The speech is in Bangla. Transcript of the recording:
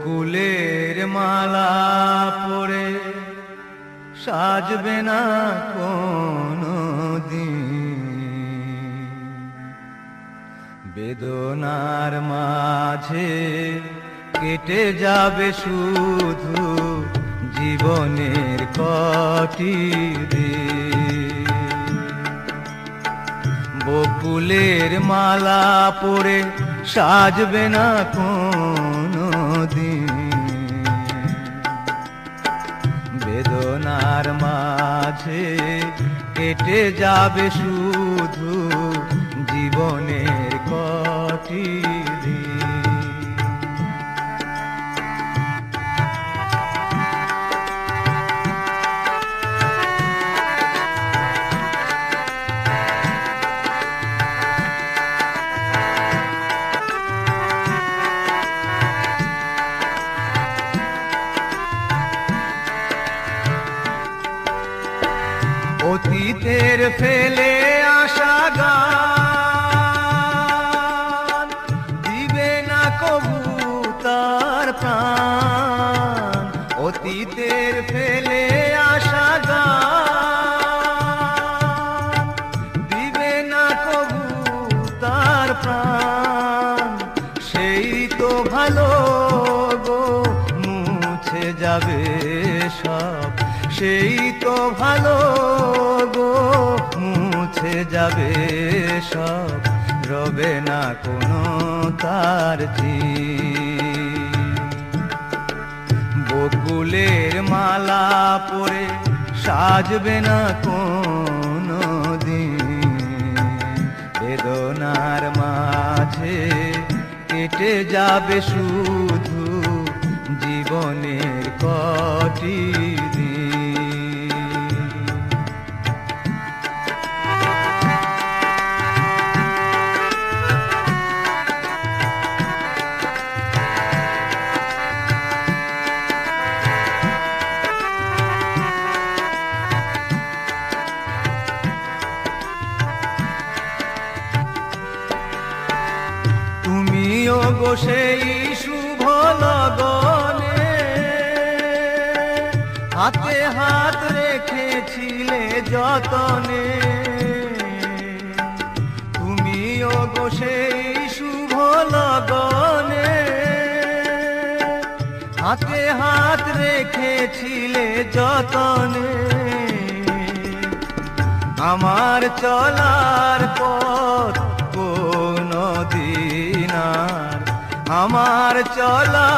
বকুলের মালা পরে সাজবে না কোনো দিন, বেদনার মাঝে কেটে যাবে শুধু জীবনের কটি দিন। বকুলের মালা পরে সাজবে না কোনো দিন, বেদনার মাঝে কেটে যাবে শুধু জীবনের কটি দিন। অতীতের ফেলে আসা গান দিবে না কবু তার প্রাণ। অতীতের ফেলে আসা গান দিবে না কবু তার প্রাণ। সেই তো ভালো গো মুছে যাবে সব, সেই তো ভালো গো মুছে যাবে সব, রবে না কোনো তার চিহ্ন। বকুলের মালা পরে সাজবে না কোনো দিন, বেদনার মাঝে কেটে যাবে শুধু জীবনের কটি দিন। তুমিও গো সেই শুভ লগনে হাতে হাত রেখেছিলে যতনে। তুমিও গো সেই শুভ লগনে হাতে হাত রেখেছিলে যতনে। আমার চলার পথ কোনো দিন আর আমার চলা